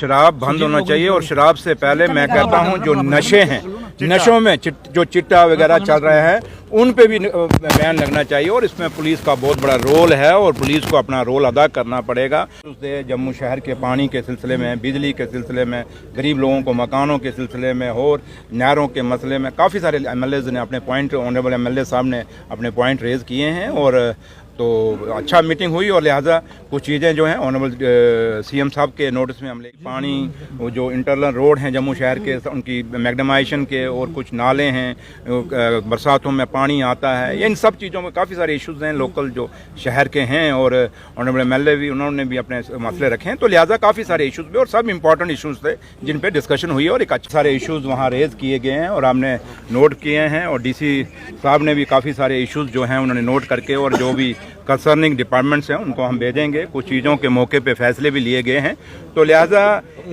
शराब बंद होना चाहिए। और शराब से पहले मैं कहता हूं जो नशे हैं, नशों में जो चिट्टा वगैरह चल रहे हैं उन पे भी बैन लगना चाहिए। और इसमें पुलिस का बहुत बड़ा रोल है और पुलिस को अपना रोल अदा करना पड़ेगा। उससे जम्मू शहर के पानी के सिलसिले में, बिजली के सिलसिले में, गरीब लोगों को मकानों के सिलसिले में और नहरों के मसले में काफ़ी सारे एमएलएज़ ने अपने पॉइंट, ऑनरेबल एमएलए साहब ने अपने पॉइंट रेज़ किए हैं। और तो अच्छा मीटिंग हुई और लिहाजा कुछ चीज़ें जो हैं ऑनरेबल सीएम साहब के नोटिस में हम ले, पानी वो जो इंटरनल रोड हैं जम्मू शहर के उनकी मैग्नेमाइजेशन के, और कुछ नाले हैं, बरसातों में पानी आता है, इन सब चीज़ों में काफ़ी सारे इश्यूज़ हैं लोकल जो शहर के हैं। और ऑनरेबल एमएलए भी, उन्होंने भी अपने मसले रखे हैं। तो लिहाजा काफ़ी सारे इश्यूज़ भी और सब इंपॉर्टेंट इश्यूज़ थे जिन पर डिस्कशन हुई और एक अच्छे सारे इश्यूज़ वहाँ रेज़ किए गए हैं और हमने नोट किए हैं। और डीसी साहब ने भी काफ़ी सारे इश्यूज़ जो हैं उन्होंने नोट करके, और जो भी कंसर्निंग डिपार्टमेंट्स हैं उनको हम भेजेंगे। कुछ चीज़ों के मौके पे फैसले भी लिए गए हैं। तो लिहाजा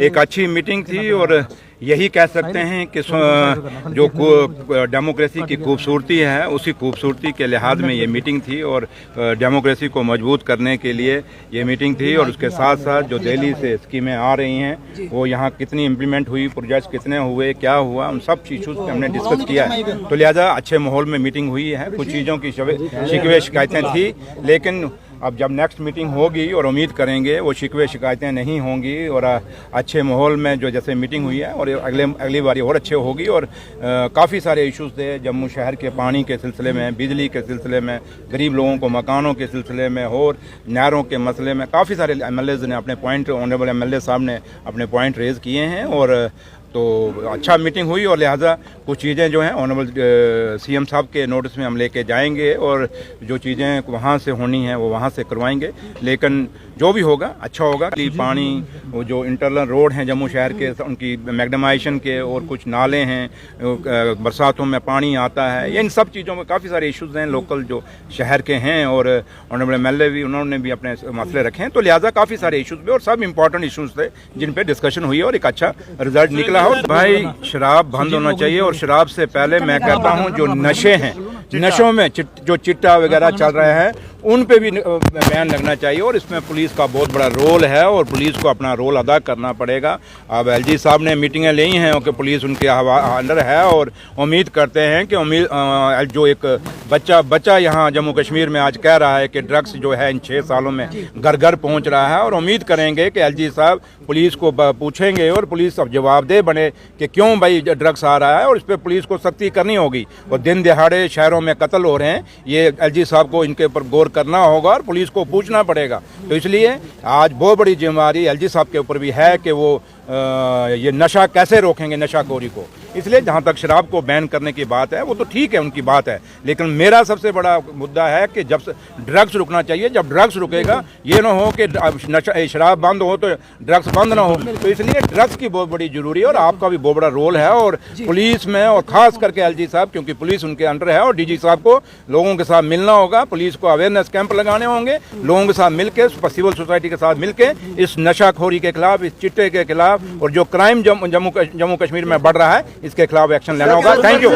एक अच्छी मीटिंग थी और यही कह सकते हैं कि जो डेमोक्रेसी की खूबसूरती है उसी खूबसूरती के लिहाज में ये मीटिंग थी और डेमोक्रेसी को मजबूत करने के लिए ये मीटिंग थी। और उसके साथ साथ जो दिल्ली से स्कीमें आ रही हैं वो यहाँ कितनी इम्प्लीमेंट हुई, प्रोजेक्ट्स कितने हुए, क्या हुआ, उन सब इशूज़ पे हमने डिस्कस किया है। तो लिहाजा अच्छे माहौल में मीटिंग हुई है। कुछ चीज़ों की शिकवे शिकायतें थी, लेकिन अब जब नेक्स्ट मीटिंग होगी और उम्मीद करेंगे वो शिकवे शिकायतें नहीं होंगी और अच्छे माहौल में जो जैसे मीटिंग हुई है और अगली बारी और अच्छे होगी। और काफ़ी सारे इश्यूज़ थे जम्मू शहर के पानी के सिलसिले में, बिजली के सिलसिले में, गरीब लोगों को मकानों के सिलसिले में और नहरों के मसले में काफ़ी सारे एमएलएज़ ने अपने पॉइंट, ऑनरेबल एमएलए साहब ने अपने पॉइंट रेज़ किए हैं। और तो अच्छा मीटिंग हुई और लिहाजा कुछ चीज़ें जो हैं ऑनरेबल सीएम साहब के नोटिस में हम लेके जाएंगे और जो चीज़ें वहाँ से होनी हैं वो वहाँ से करवाएंगे। लेकिन जो भी होगा अच्छा होगा। पानी वो जो इंटरनल रोड हैं जम्मू शहर के उनकी मैग्नेमाइजेशन के, और कुछ नाले हैं, बरसातों में पानी आता है, इन सब चीज़ों में काफ़ी सारे इश्यूज़ हैं लोकल जो शहर के हैं। और ऑनरेबल एमएलए भी, उन्होंने भी अपने मसले रखे हैं। तो लिहाजा काफ़ी सारे इश्यूज़ भी और सब इंपॉर्टेंट इश्यूज़ थे जिन पर डिस्कशन हुई और एक अच्छा रिजल्ट निकला। भाई शराब बंद होना चाहिए। और शराब से पहले मैं कहता हूं जो नशे हैं, नशों में जो चिट्टा वगैरह चल रहे हैं उन पे भी बैन लगना चाहिए। और इसमें पुलिस का बहुत बड़ा रोल है और पुलिस को अपना रोल अदा करना पड़ेगा। अब एलजी साहब ने मीटिंगें ली हैं कि पुलिस उनके अंडर है और उम्मीद करते हैं कि जो एक बच्चा यहाँ जम्मू कश्मीर में आज कह रहा है कि ड्रग्स जो है इन 6 सालों में घर घर पहुँच रहा है, और उम्मीद करेंगे कि एलजी साहब पुलिस को पूछेंगे और पुलिस अब जवाबदेह बने कि क्यों भाई ड्रग्स आ रहा है, और इस पर पुलिस को सख्ती करनी होगी। और दिन दिहाड़े शहरों में कत्ल हो रहे हैं, ये एलजी साहब को इनके ऊपर गौर करना होगा और पुलिस को पूछना पड़ेगा। तो इसलिए आज बहुत बड़ी जिम्मेदारी एलजी साहब के ऊपर भी है कि वो ये नशा कैसे रोकेंगे, नशाखोरी को। इसलिए जहाँ तक शराब को बैन करने की बात है वो तो ठीक है, उनकी बात है, लेकिन मेरा सबसे बड़ा मुद्दा है कि जब ड्रग्स रुकना चाहिए। जब ड्रग्स रुकेगा ये ना हो कि शराब बंद हो तो ड्रग्स बंद ना हो। तो इसलिए ड्रग्स की बहुत बड़ी जरूरी है और आपका भी बहुत बड़ा रोल है और पुलिस में, और खास करके एलजी साहब, क्योंकि पुलिस उनके अंडर है। और डीजी साहब को लोगों के साथ मिलना होगा, पुलिस को अवेयरनेस कैंप लगाने होंगे, लोगों के साथ मिलकर, सिविल सोसाइटी के साथ मिलकर इस नशाखोरी के खिलाफ, इस चिट्टे के खिलाफ और जो क्राइम जम्मू कश्मीर में बढ़ रहा है इसके खिलाफ एक्शन लेना होगा। Thank you.